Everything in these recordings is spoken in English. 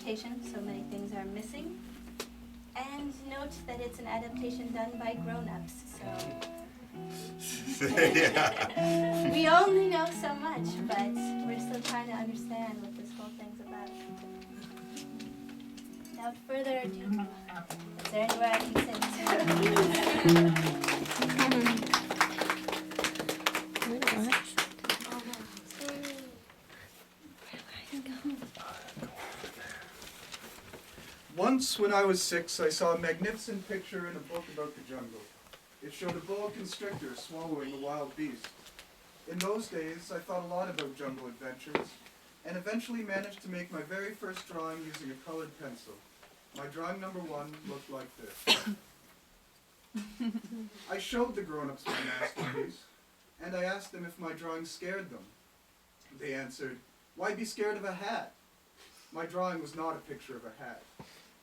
adaptation, so many things are missing. And note that it's an adaptation done by grown-ups, so we only know so much, but we're still trying to understand what this whole thing's about. Without further ado, is there anywhere I can sit? Once, when I was 6, I saw a magnificent picture in a book about the jungle. It showed a boa constrictor swallowing a wild beast. In those days, I thought a lot about jungle adventures, and eventually managed to make my very first drawing using a colored pencil. My drawing number 1 looked like this. I showed the grown-ups my masterpiece, and I asked them if my drawing scared them. They answered, "Why be scared of a hat?" My drawing was not a picture of a hat.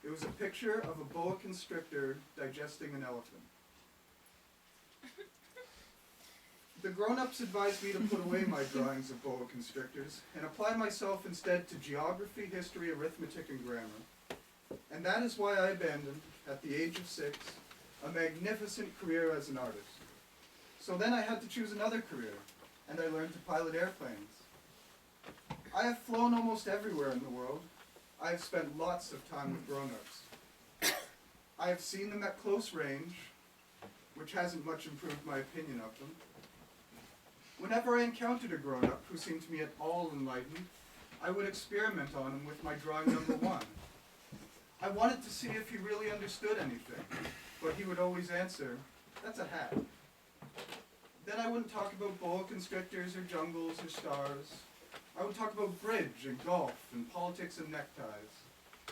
It was a picture of a boa constrictor digesting an elephant. The grown-ups advised me to put away my drawings of boa constrictors and apply myself instead to geography, history, arithmetic, and grammar. And that is why I abandoned, at the age of 6, a magnificent career as an artist. So then I had to choose another career, and I learned to pilot airplanes. I have flown almost everywhere in the world. I have spent lots of time with grown-ups. I have seen them at close range, which hasn't much improved my opinion of them. Whenever I encountered a grown-up who seemed to me at all enlightened, I would experiment on him with my drawing number 1. I wanted to see if he really understood anything, but he would always answer, "That's a hat." Then I wouldn't talk about boa constrictors or jungles or stars. I would talk about bridge and golf and politics and neckties.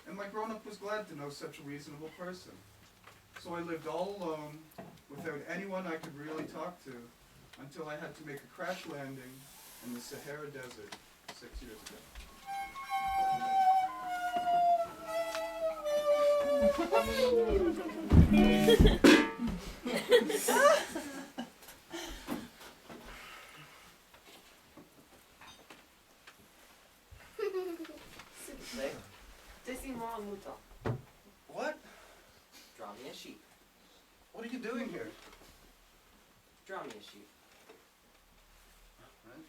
And my grown-up was glad to know such a reasonable person. So I lived all alone, without anyone I could really talk to, until I had to make a crash landing in the Sahara Desert 6 years ago. What? Draw me a sheep. What are you doing here? Draw me a sheep. Right.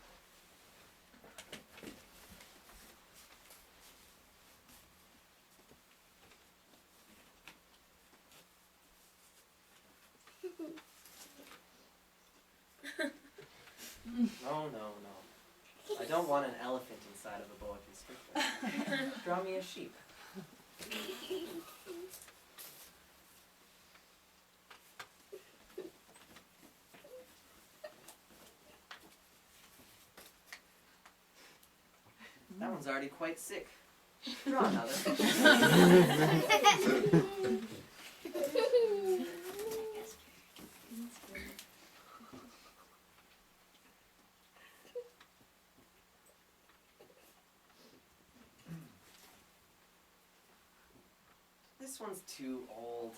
No. I don't want an elephant inside of a boa constrictor. Draw me a sheep. That one's already quite sick. Draw another. This one's too old.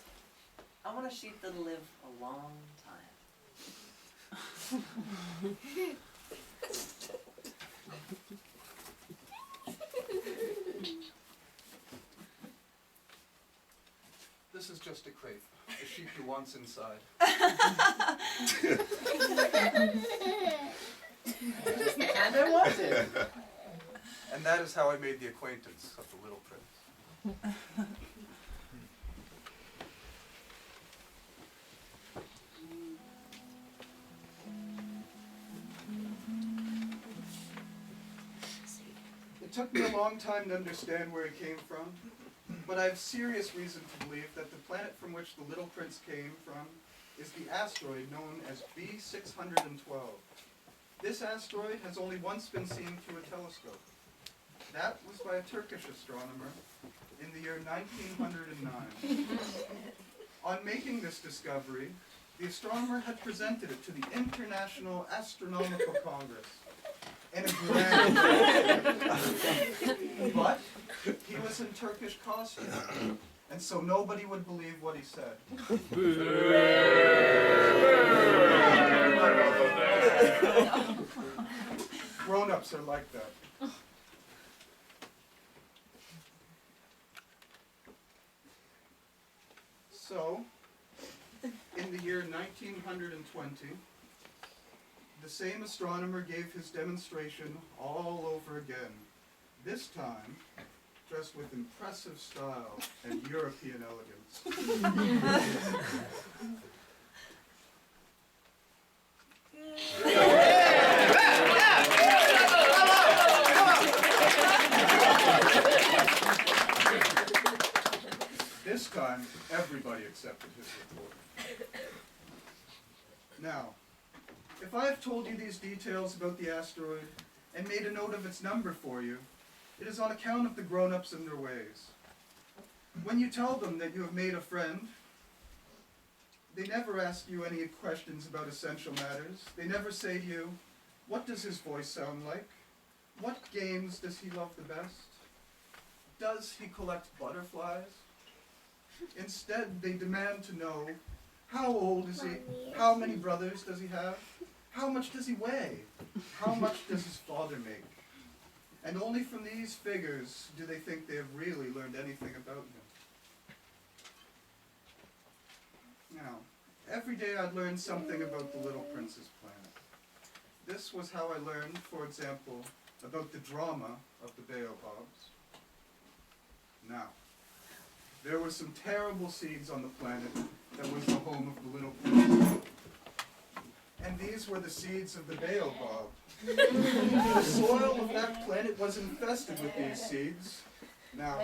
I want a sheep that'll live a long time. This is just a crate. The sheep you want's inside. And I wanted. And that is how I made the acquaintance of the Little Prince. It took me a long time to understand where he came from, but I have serious reason to believe that the planet from which the Little Prince came from is the asteroid known as B612. This asteroid has only once been seen through a telescope. That was by a Turkish astronomer in the year 1909. On making this discovery, the astronomer had presented it to the International Astronomical Congress in a grand but he was in Turkish costume, and so nobody would believe what he said. Grown-ups are like that. the year 1920, the same astronomer gave his demonstration all over again, this time dressed with impressive style and European elegance. This time, everybody accepted his report. Now, if I have told you these details about the asteroid and made a note of its number for you, it is on account of the grown-ups and their ways. When you tell them that you have made a friend, they never ask you any questions about essential matters. They never say to you, what does his voice sound like? What games does he love the best? Does he collect butterflies? Instead, they demand to know, how old is he? How many brothers does he have? How much does he weigh? How much does his father make? And only from these figures do they think they have really learned anything about him. Now, every day I'd learn something about the Little Prince's planet. This was how I learned, for example, about the drama of the baobabs. Now, there were some terrible seeds on the planet that was the home of the Little Prince. And these were the seeds of the baobab. The soil of that planet was infested with these seeds. Now,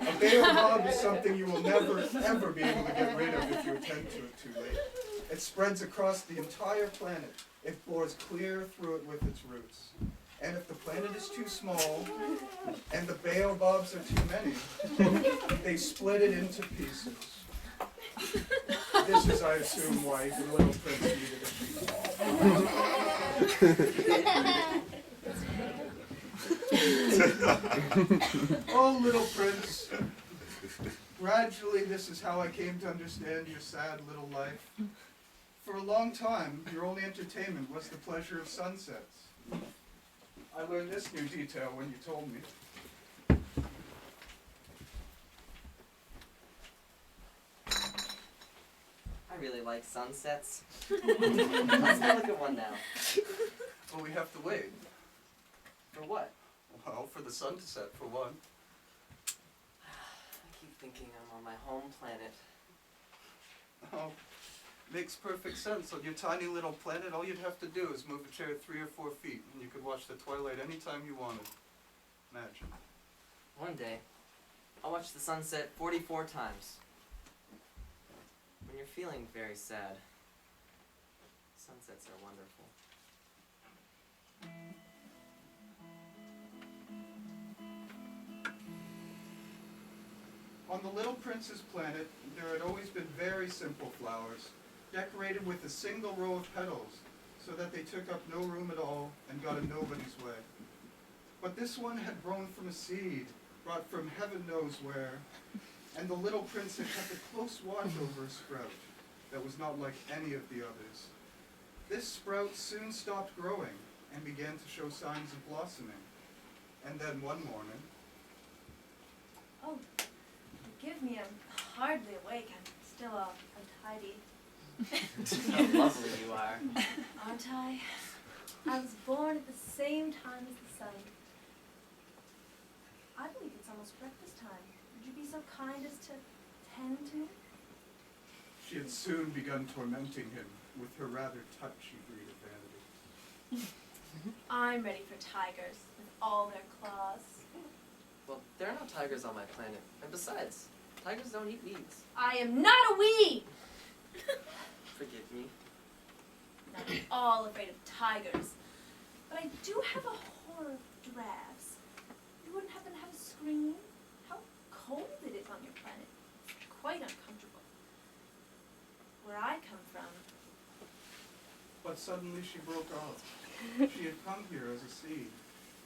a baobab is something you will never, ever be able to get rid of if you attend to it too late. It spreads across the entire planet. It bores clear through it with its roots. And if the planet is too small, and the baobabs are too many, they split it into pieces. This is, I assume, why the Little Prince needed a sheep. Oh, Little Prince, gradually this is how I came to understand your sad little life. For a long time, your only entertainment was the pleasure of sunsets. I learned this new detail when you told me. I really like sunsets. Let's go look at one now. Well, we have to wait. For what? Well, for the sun to set, for one. I keep thinking I'm on my home planet. Oh, makes perfect sense. On your tiny little planet, all you'd have to do is move a chair 3 or 4 feet, and you could watch the twilight anytime you wanted. Imagine. One day, I'll watch the sunset 44 times. When you're feeling very sad, sunsets are wonderful. On the Little Prince's planet, there had always been very simple flowers, decorated with a single row of petals, so that they took up no room at all and got in nobody's way. But this one had grown from a seed, brought from heaven knows where, and the Little Prince had kept a close watch over a sprout that was not like any of the others. This sprout soon stopped growing and began to show signs of blossoming. And then one morning, Oh, forgive me, I'm hardly awake. I'm still all untidy. How lovely you are. Aren't I? I was born at the same time as the sun. I believe it's almost breakfast time. Would you be so kind as to tend to me? she had soon begun tormenting him with her rather touchy breed of vanity. I'm ready for tigers with all their claws. Well, there are no tigers on my planet. And besides, tigers don't eat weeds. I am not a weed! Forgive me. Not at all afraid of tigers. But I do have a horror of drafts. You wouldn't happen to have a screen? How cold it is on your planet. It's quite uncomfortable. Where I come from, But suddenly she broke off. She had come here as a seed.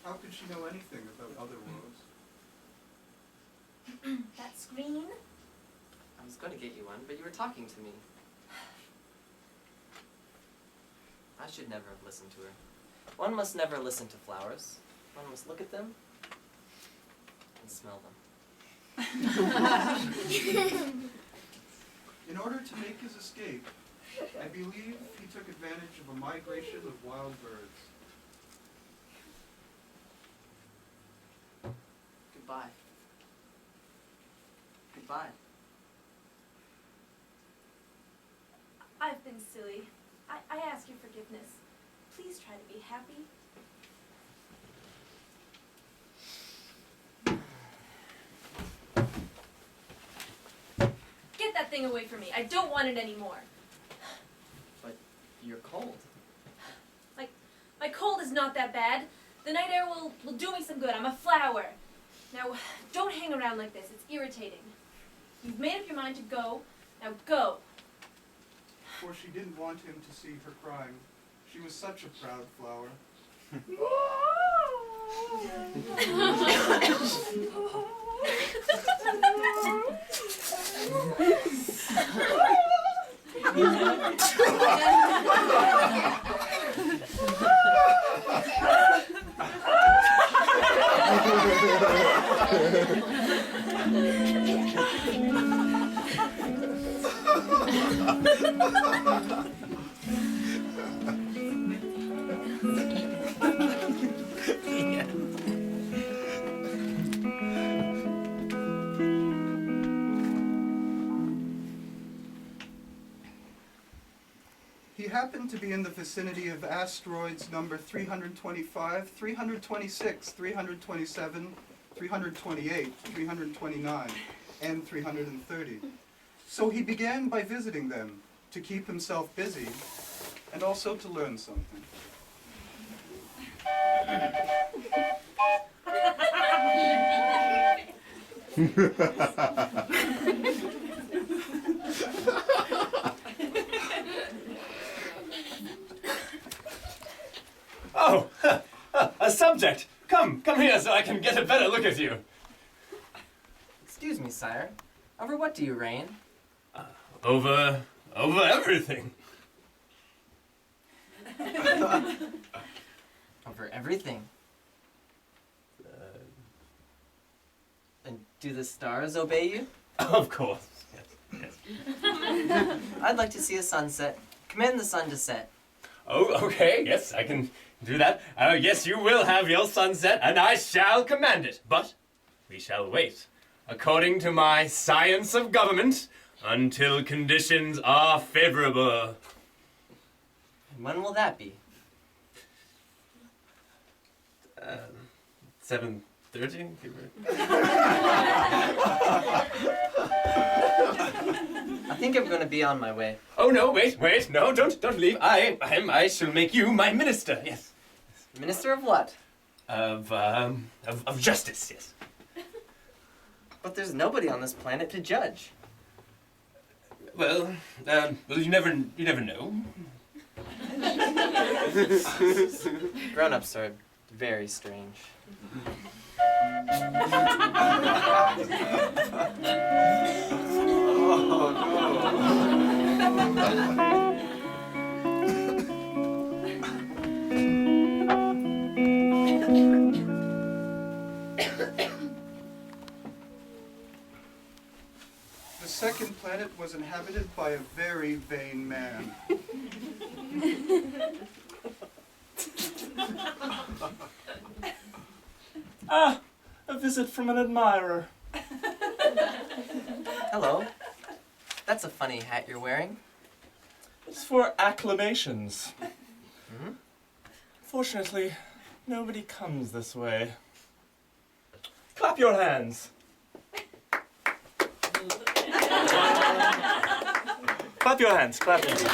How could she know anything about other worlds? that screen, I was going to get you one, but you were talking to me. I should never have listened to her. One must never listen to flowers. One must look at them and smell them. In order to make his escape, believe he took advantage of a migration of wild birds. Goodbye. Goodbye. I've been silly. I ask your forgiveness. Please try to be happy. Get that thing away from me. I don't want it anymore. But you're cold. My cold is not that bad. The night air will do me some good. I'm a flower. Now, don't hang around like this. It's irritating. You've made up your mind to go. Now go. For she didn't want him to see her crying. She was such a proud flower. He happened to be in the vicinity of asteroids number 325, 326, 327, 328, 329, and 330. So he began by visiting them to keep himself busy and also to learn something. Oh, a subject. Come here so I can get a better look at you. Excuse me, sire. Over what do you reign? Over everything. Over everything. And do the stars obey you? Of course. Yes. I'd like to see a sunset. Command the sun to set. Oh, okay. Yes, I can do that. Yes, you will have your sunset, and I shall command it. But we shall wait, according to my science of government, until conditions are favorable. And when will that be? 7:30? I think I'm going to be on my way. Oh no! Wait! No, don't leave. I shall make you my minister. Yes. Minister of what? Of justice. Yes. But there's nobody on this planet to judge. Well, you never know. Grown-ups are very strange. The second planet was inhabited by a very vain man. Ah, a visit from an admirer. Hello. That's a funny hat you're wearing. It's for acclamations. Hmm? Fortunately, nobody comes this way. Clap your hands. Clap your hands, clap your hands.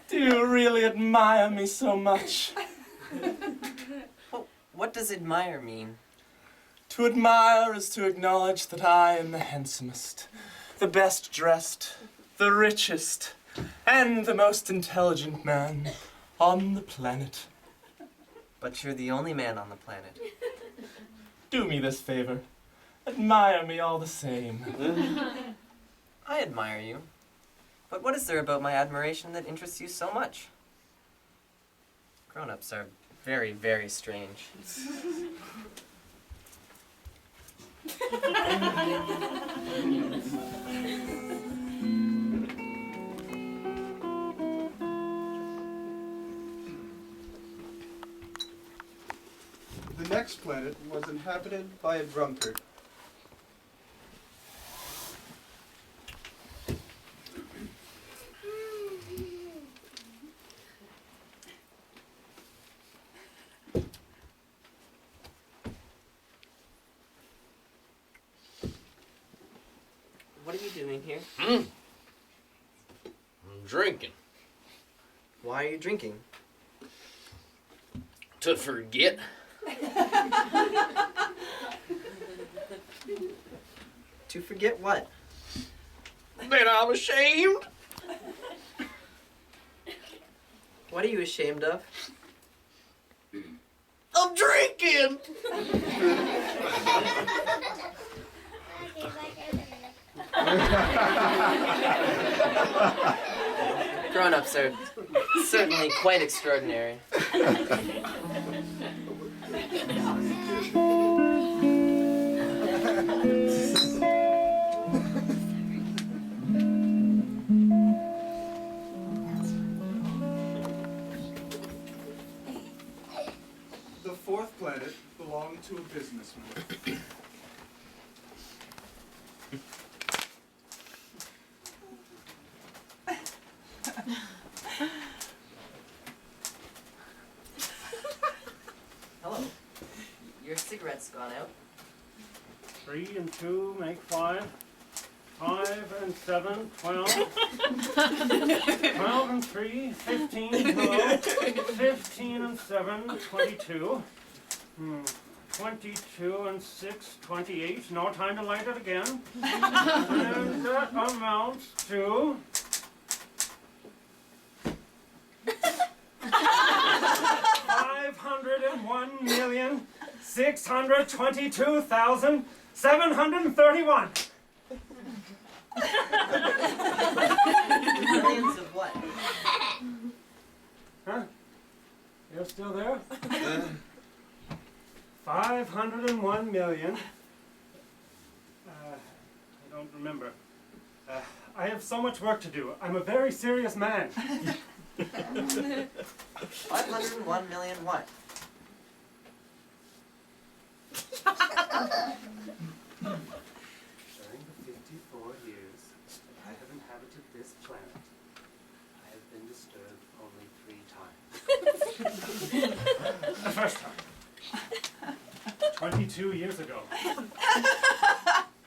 Do you really admire me so much? What does admire mean? To admire is to acknowledge that I am the handsomest, the best dressed, the richest, and the most intelligent man on the planet. But you're the only man on the planet. Do me this favor. Admire me all the same. I admire you. But what is there about my admiration that interests you so much? Grown-ups are very, very strange. The next planet was inhabited by a drunkard. What are you doing here? I'm drinking. Why are you drinking? To forget. To forget what? Then I'm ashamed. What are you ashamed of? I'm drinking. Grown-ups are certainly quite extraordinary. The fourth planet belonged to a businessman. Hello. Your cigarette's gone out. 3 and 2 make 5. 5 and 7, 12. 12 and 3, 15. Hello. 15 and 7, 22. 22 and 6, 28. No time to light it again. And that amounts to 501,622,731. Millions of what? Huh? You're still there? 501 million. I don't remember. I have so much work to do. I'm a very serious man. 501 million what? During the 54 years that I have inhabited this planet, I have been disturbed only 3 times. The first time, 22 years ago,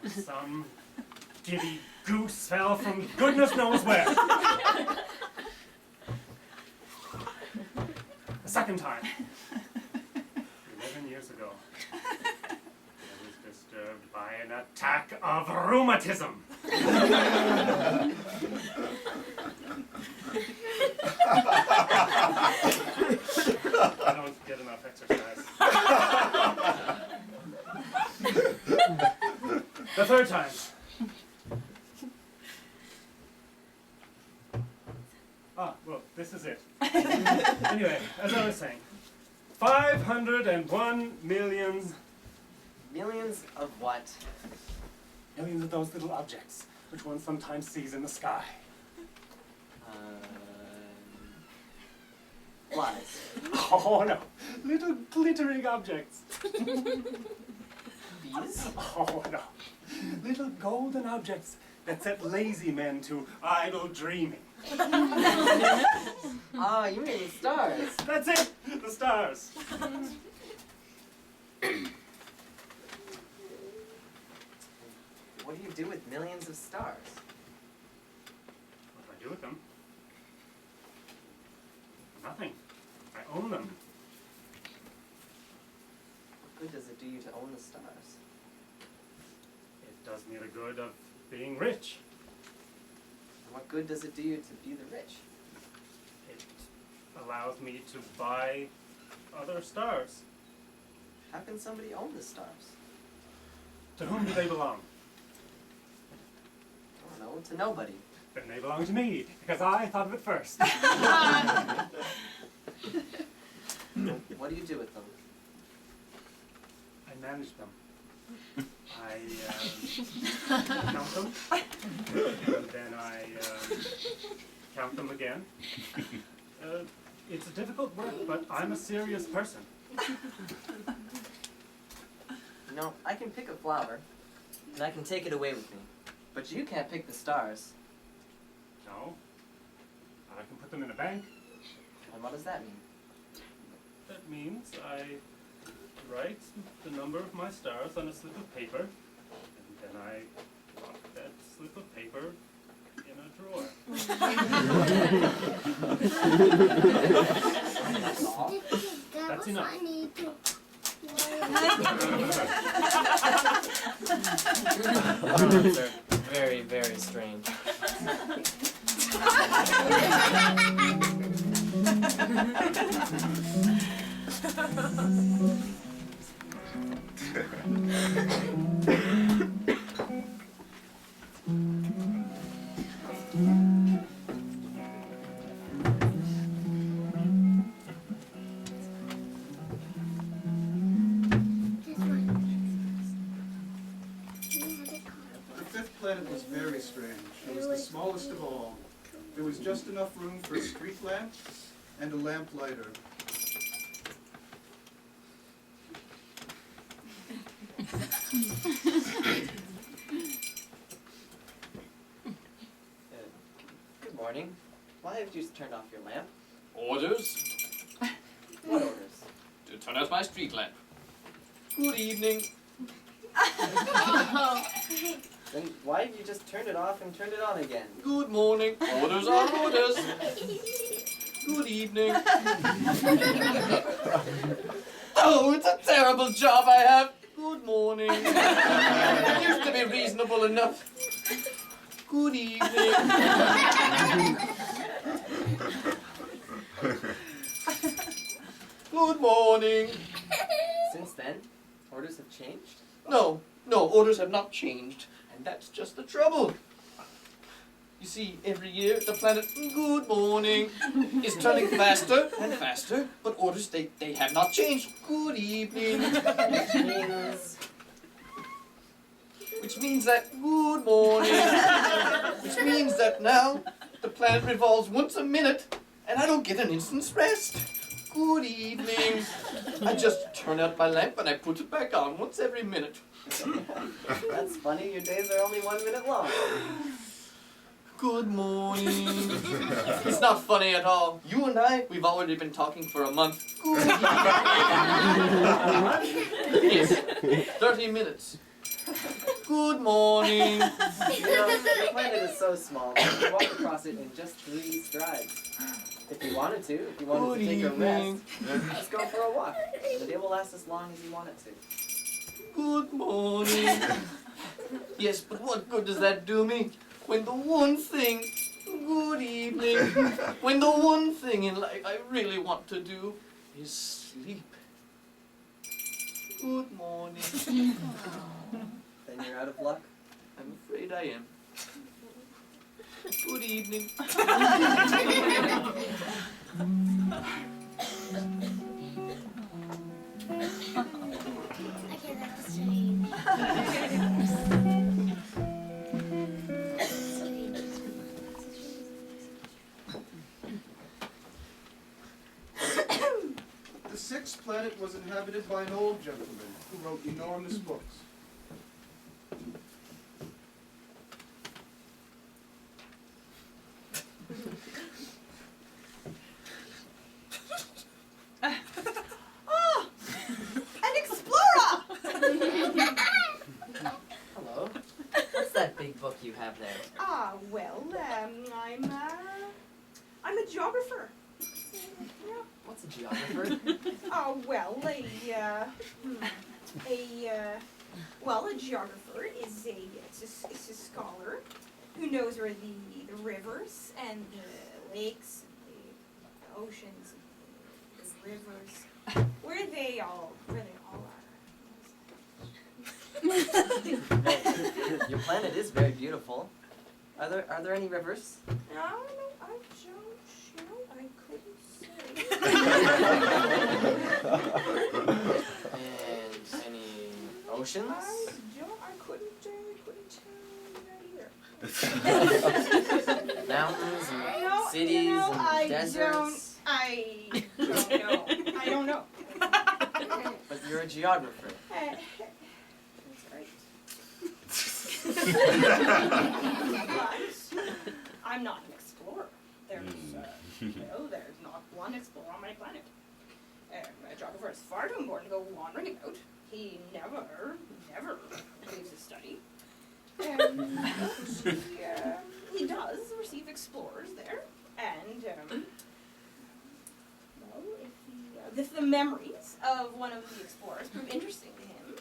some giddy goose fell from goodness knows where. The second time, 11 years ago, I was disturbed by an attack of rheumatism. I don't get enough exercise. The third time. Well, this is it. Anyway, as I was saying, 501 million. Millions of what? Millions of those little objects, which one sometimes sees in the sky. Flies. Oh no, little glittering objects. Bees? Oh no, little golden objects that set lazy men to idle dreaming. Ah, you mean the stars. That's it, the stars. What do you do with millions of stars? What do I do with them? Nothing. I own them. What good does it do you to own the stars? It does me the good of being rich. And what good does it do you to be the rich? It allows me to buy other stars. How can somebody own the stars? To whom do they belong? I don't know, to nobody. Then they belong to me, because I thought of it first. What do you do with them? I manage them. I count them, and then I count them again. It's a difficult work, but I'm a serious person. You know, I can pick a flower, and I can take it away with me. But you can't pick the stars. No. I can put them in a bank. And what does that mean? That means I write the number of my stars on a slip of paper, and then I lock that slip of paper in a drawer. That's all? That's enough. Those are very, very strange. The fifth planet was very strange. It was the smallest of all. There was just enough room for a street lamp and a lamp lighter. Good morning. Why have you turned off your lamp? Orders What orders? to turn out my street lamp. Good evening. Then why have you just turned it off and turned it on again? Good morning. Orders are orders. Good evening. Oh, it's a terrible job I have. Good morning. It used to be reasonable enough. Good evening. Good morning. Since then, orders have changed? No, orders have not changed. And that's just the trouble. You see, every year the planet Good Morning is turning faster and faster, but orders, they have not changed. Good evening. Which means that Good Morning. Which means that now the planet revolves once a minute and I don't get an instant's rest. Good evening. I just turn out my lamp and I put it back on once every minute. That's funny, your days are only 1 minute long. Good morning. It's not funny at all. You and I, we've already been talking for a month. Good evening. Yes, 30 minutes. Good morning. You know, the planet is so small that you can walk across it in just 3 strides. If you wanted to take a rest, just go for a walk. The day will last as long as you want it to. Good morning. Yes, but what good does that do me when the one thing, good evening, when the one thing in life I really want to do is sleep. Good morning. Then you're out of luck. I'm afraid I am. Good evening. Okay, that's strange. The sixth planet was inhabited by an old gentleman who wrote enormous books. An explorer! Hello. What's that big book you have there? I'm a geographer. What's a geographer? A geographer is a scholar who knows where the rivers and the lakes and the oceans and the rivers, where they all are. Your planet is very beautiful. Are there any rivers? I couldn't say. And any oceans? I couldn't tell you that either. Mountains and No, cities and I deserts? I don't know. But you're a geographer. That's right. But I'm not an explorer. There's not one explorer on my planet. A geographer is far too important to go wandering about. He never leaves his study. He does receive explorers there, and if the memories of one of the explorers prove interesting to him,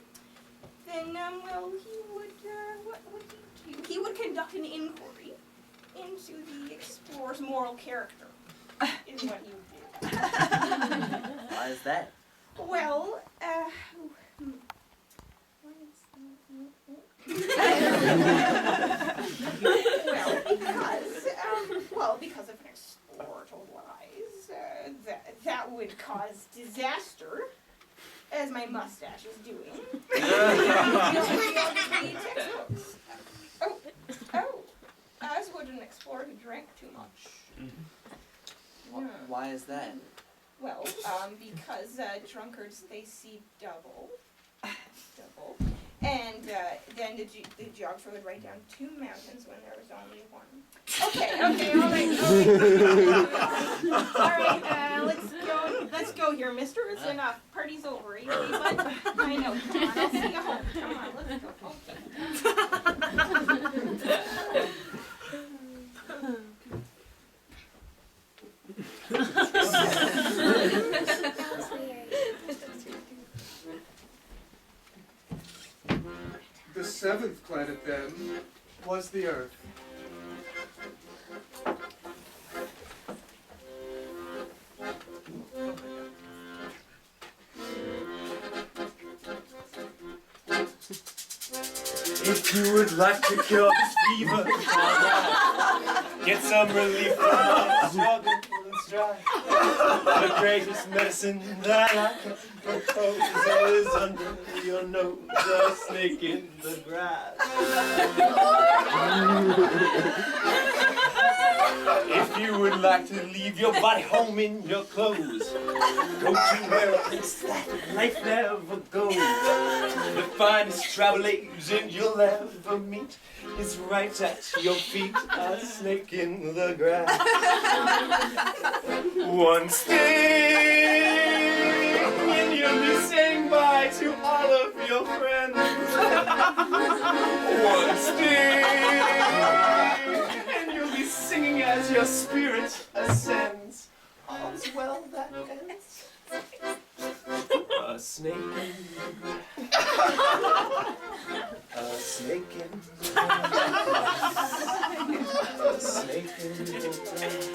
then he would conduct an inquiry into the explorer's moral character. Is what he would do. Why is that? Well, because if an explorer told lies, that would cause disaster, as my mustache is doing. Textbooks. As would an explorer who drank too much. Why is that? Well, because drunkards, they see double. And then the geographer would write down 2 mountains when there was only 1. Okay, all right. Let's go here, mister. It's enough. Party's over. You see, bud? I know. Come on, I'll see you home. Come on, let's go. The 7th planet, then, was the Earth. If you would like to cure this fever, get some relief from the struggle and strife. The greatest medicine that I can propose is under your nose, a snake in the grass. If you would like to leave your body home in your clothes, go to where a place that life never goes. The finest travel agent you'll ever meet is right at your feet, a snake in the grass. One sting and you'll be saying bye to all of your friends. One sting and you'll be singing as your spirit ascends. All's well that ends. A snake in the grass. A snake in the grass. A snake in the grass.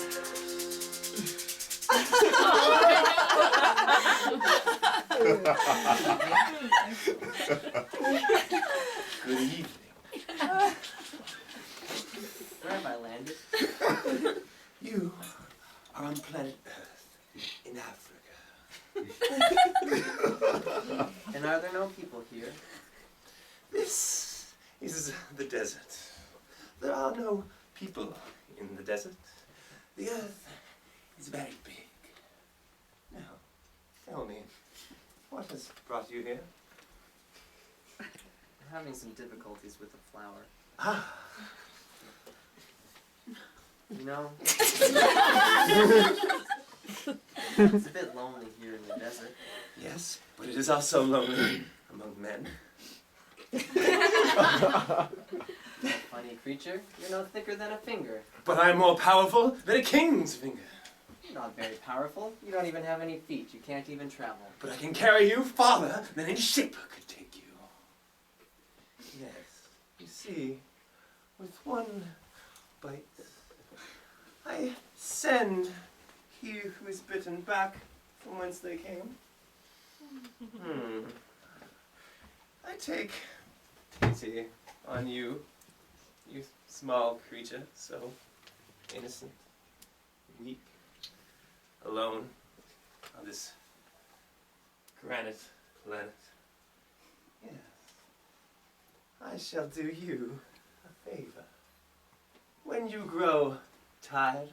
Good evening. Where have I landed? You are on planet Earth in Africa. And are there no people here? This is the desert. There are no people in the desert. The Earth is very big. Now, tell me, what has brought you here? I'm having some difficulties with the flower. Ah, You know, it's a bit lonely here in the desert. yes, but it is also lonely among men. Funny creature, you're no thicker than a finger. But I am more powerful than a king's finger. You're not very powerful. You don't even have any feet. You can't even travel. But I can carry you farther than any ship could take you. Yes, you see, with one bite, I send he who is bitten back from whence they came. I take pity on you, you small creature, so innocent, weak, alone, on this granite planet. Yes. I shall do you a favor. When you grow tired,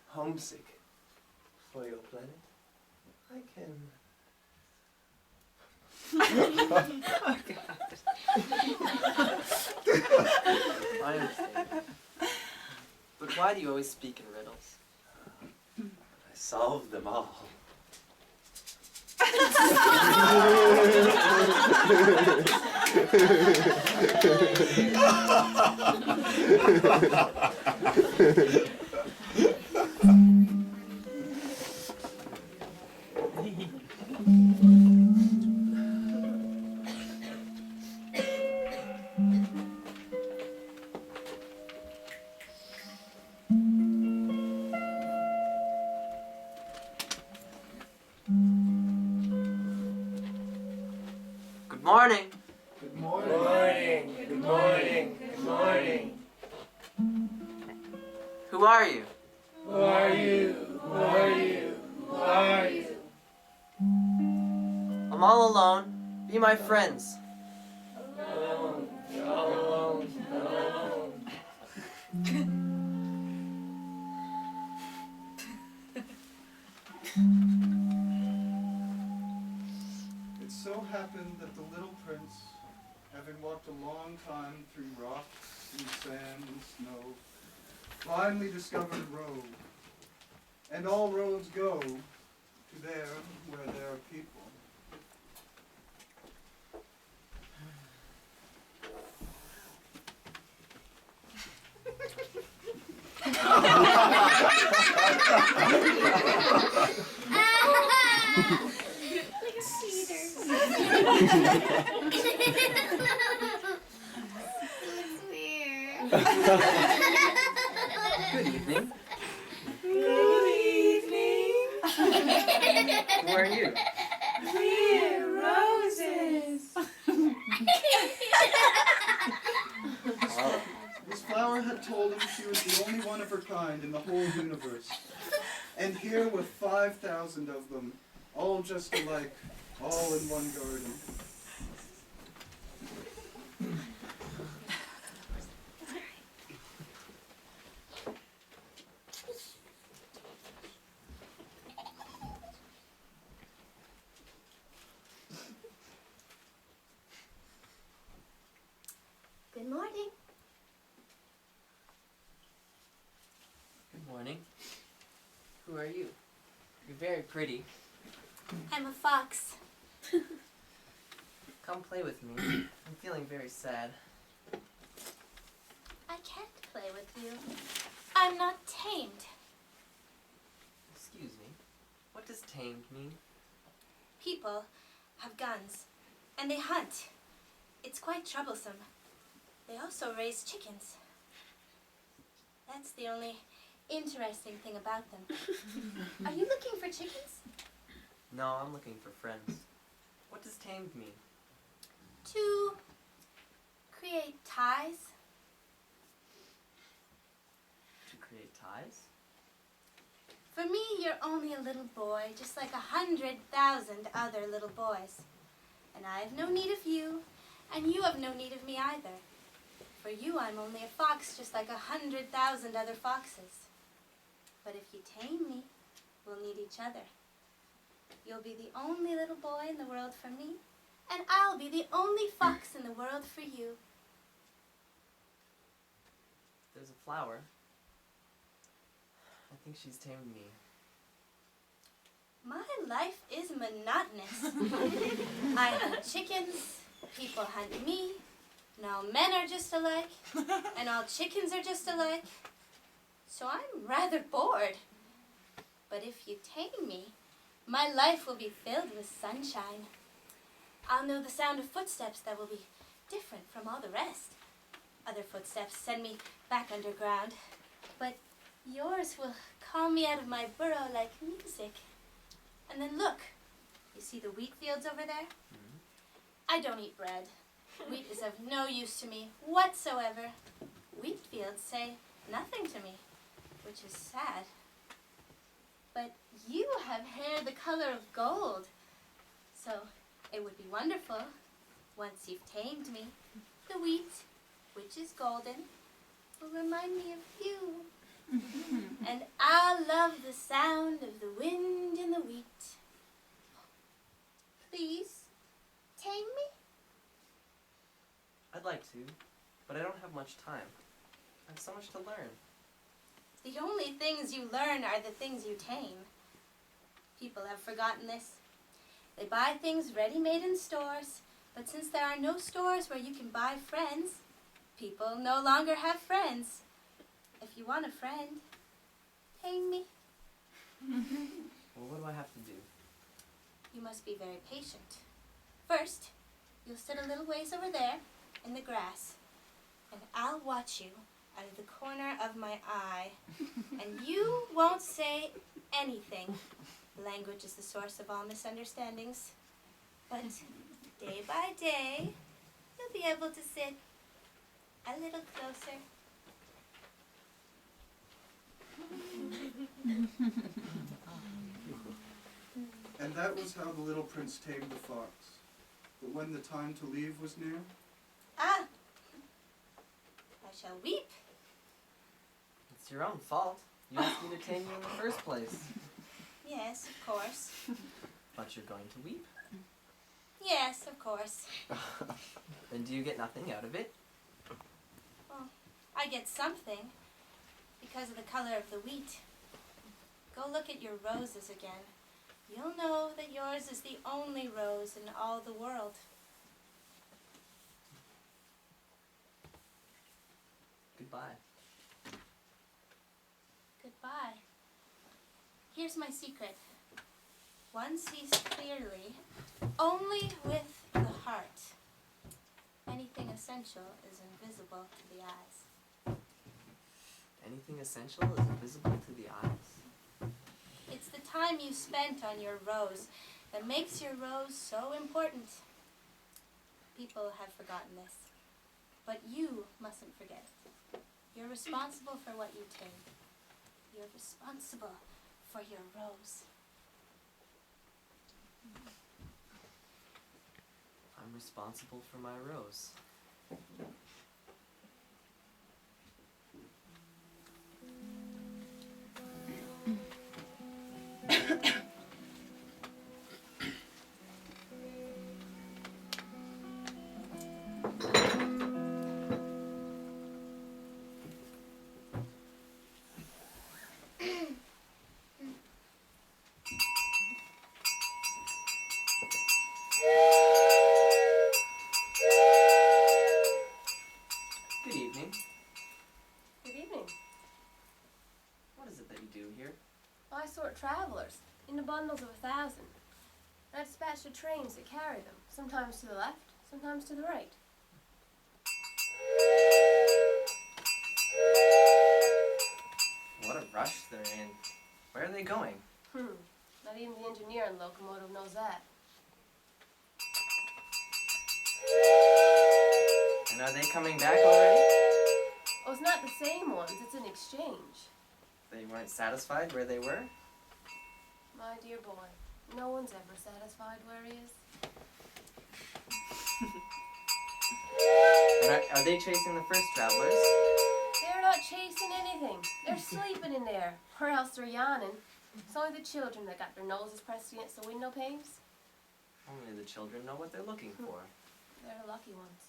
homesick for your planet, I can... I understand. But why do you always speak in riddles? I solve them all. Good morning. Good morning. Good morning, good morning. Who are you? Who are you? Who are you? Who are you? I'm all alone. Be my friends. Alone, all alone, alone. It so happened that the little prince, having walked a long time through rocks and sand and snow, finally discovered a road. And all roads go to there where there are people. Good evening. Good evening. Who are you? We're roses. Oh, This flower had told him she was the only one of her kind in the whole universe. And here were 5,000 of them, all just alike, all in one garden. Good morning. good morning. Who are you? You're very pretty. I'm a fox. Come play with me. I'm feeling very sad. I can't play with you. I'm not tamed. Excuse me. What does tamed mean? People have guns, and they hunt. It's quite troublesome. They also raise chickens. That's the only interesting thing about them. Are you looking for chickens? No, I'm looking for friends. What does tamed mean? To create ties. To create ties? For me, you're only a little boy, just like 100,000 other little boys. And I have no need of you, and you have no need of me either. For you, I'm only a fox, just like 100,000 other foxes. But if you tame me, we'll need each other. You'll be the only little boy in the world for me, and I'll be the only fox in the world for you. There's a flower. I think she's tamed me. My life is monotonous. I hunt chickens, people hunt me, and all men are just alike, and all chickens are just alike. So I'm rather bored. But if you tame me, my life will be filled with sunshine. I'll know the sound of footsteps that will be different from all the rest. Other footsteps send me back underground, but yours will call me out of my burrow like music. And then look, you see the wheat fields over there? Mm-hmm. I don't eat bread. Wheat is of no use to me whatsoever. Wheat fields say nothing to me, which is sad. But you have hair the color of gold. So it would be wonderful, once you've tamed me. The wheat, which is golden, will remind me of you. And I'll love the sound of the wind in the wheat. Please, tame me? I'd like to, but I don't have much time. I have so much to learn. The only things you learn are the things you tame. People have forgotten this. They buy things ready-made in stores, but since there are no stores where you can buy friends, people no longer have friends. If you want a friend, tame me. Well, what do I have to do? You must be very patient. First, you'll sit a little ways over there in the grass, and I'll watch you out of the corner of my eye, and you won't say anything. Language is the source of all misunderstandings. But day by day, you'll be able to sit a little closer. And that was how the little prince tamed the fox. But when the time to leave was near, Ah! I shall weep. It's your own fault. You asked me to tame you in the first place. Yes, of course. But you're going to weep. Yes, of course. Then do you get nothing out of it? Well, I get something because of the color of the wheat. Go look at your roses again. You'll know that yours is the only rose in all the world. Goodbye. Goodbye. Here's my secret. One sees clearly only with the heart. Anything essential is invisible to the eyes. Anything essential is invisible to the eyes? It's the time you spent on your rose that makes your rose so important. People have forgotten this, but you mustn't forget it. You're responsible for what you tame. You're responsible for your rose. I'm responsible for my rose. Good evening. Good evening. What is it that you do here? I sort travelers into bundles of 1,000. I dispatch the trains that carry them, sometimes to the left, sometimes to the right. What a rush they're in. Where are they going? Not even the engineer on the locomotive knows that. And are they coming back already? Oh, it's not the same ones, it's an exchange. They weren't satisfied where they were? My dear boy, no one's ever satisfied where he is. And are they chasing the first travelers? They're not chasing anything. They're sleeping in there, or else they're yawning. It's only the children that got their noses pressed against the window panes. Only the children know what they're looking for. They're the lucky ones.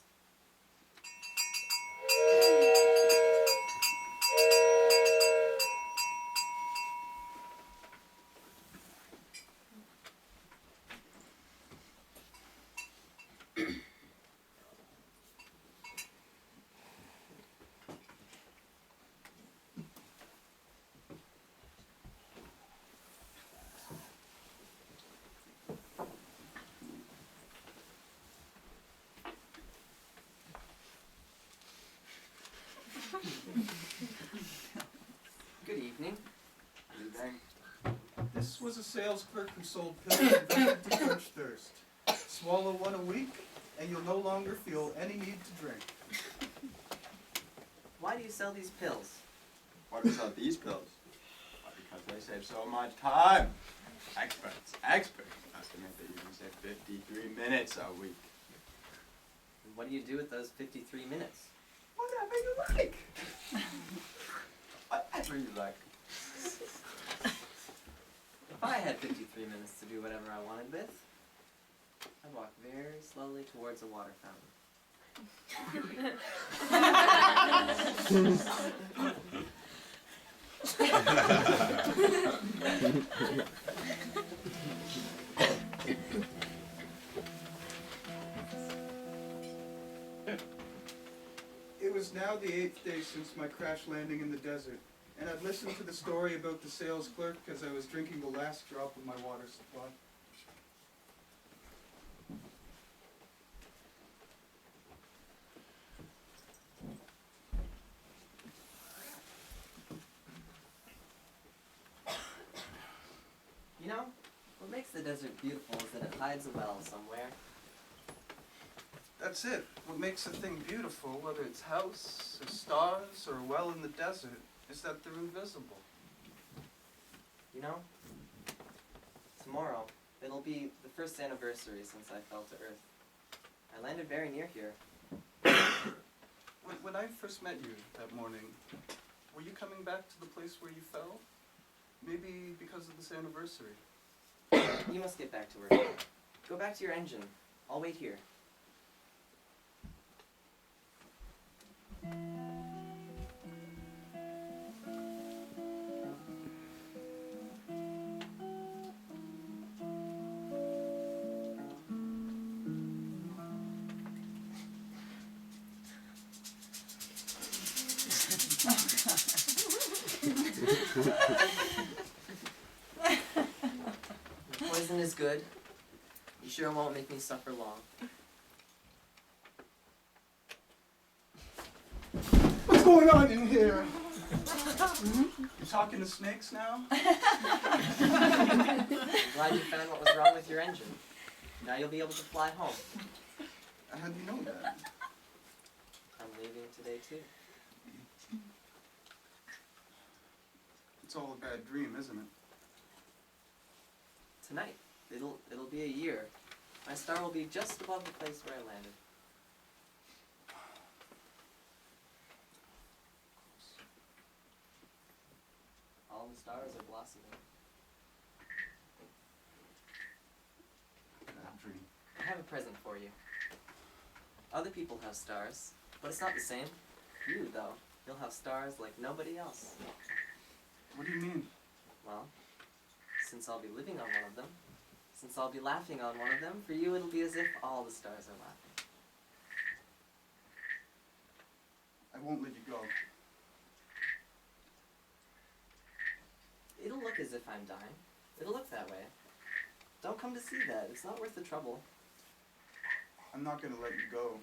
Good evening. this was a sales clerk who sold pills invented to quench thirst. Swallow one a week, and you'll no longer feel any need to drink. Why do you sell these pills? Why do we sell these pills? because they save so much time. Experts estimate that you can save 53 minutes a week. And what do you do with those 53 minutes? Whatever you like. Whatever you like. If I had 53 minutes to do whatever I wanted with, I'd walk very slowly towards a water fountain. It was now the 8th day since my crash landing in the desert, and I'd listened to the story about the sales clerk as I was drinking the last drop of my water supply. You know, what makes the desert beautiful is that it hides a well somewhere. That's it. What makes a thing beautiful, whether it's house, or stars, or a well in the desert, is that they're invisible. You know, tomorrow, it'll be the first anniversary since I fell to Earth. I landed very near here. When I first met you that morning, were you coming back to the place where you fell? Maybe because of this anniversary. You must get back to work. Go back to your engine. I'll wait here. The poison is good. You sure won't make me suffer long. What's going on in here? You talking to snakes now? I'm glad you found what was wrong with your engine. Now you'll be able to fly home. How do you know that? I'm leaving today too. It's all a bad dream, isn't it? Tonight, it'll be a year. My star will be just above the place where I landed. All the stars are blossoming. Bad dream. I have a present for you. Other people have stars, but it's not the same. You, though, you'll have stars like nobody else. What do you mean? Well, since I'll be living on one of them, since I'll be laughing on one of them, for you it'll be as if all the stars are laughing. I won't let you go. It'll look as if I'm dying. It'll look that way. Don't come to see that. It's not worth the trouble. I'm not gonna let you go.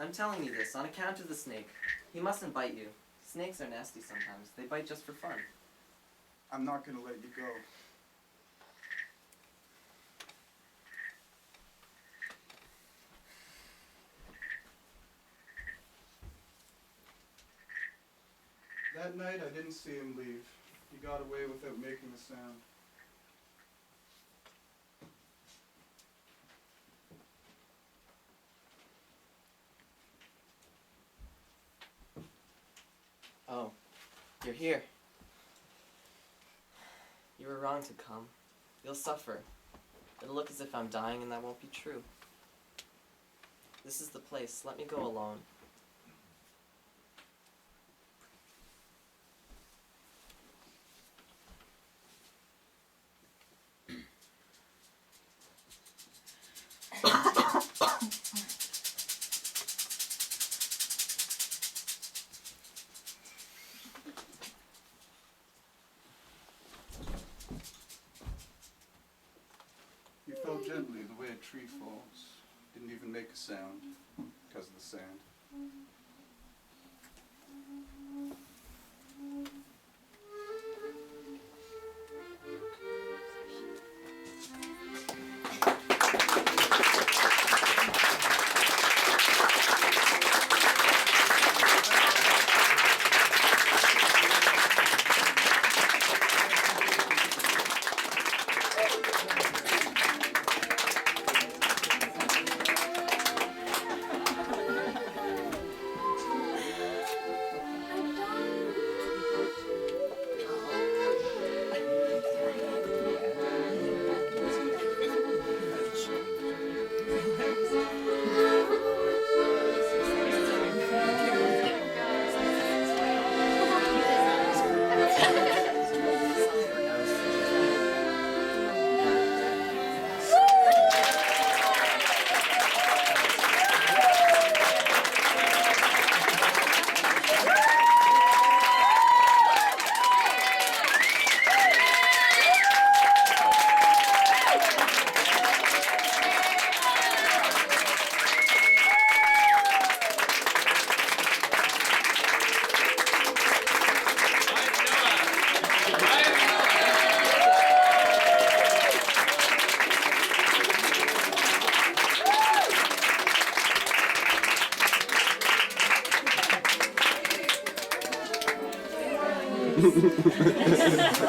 I'm telling you this on account of the snake. He mustn't bite you. Snakes are nasty sometimes. They bite just for fun. I'm not gonna let you go. That night, I didn't see him leave. He got away without making a sound. Oh, you're here. You were wrong to come. You'll suffer. It'll look as if I'm dying, and that won't be true. This is the place. Let me go alone. He fell gently the way a tree falls. Didn't even make a sound because of the sand. Yes.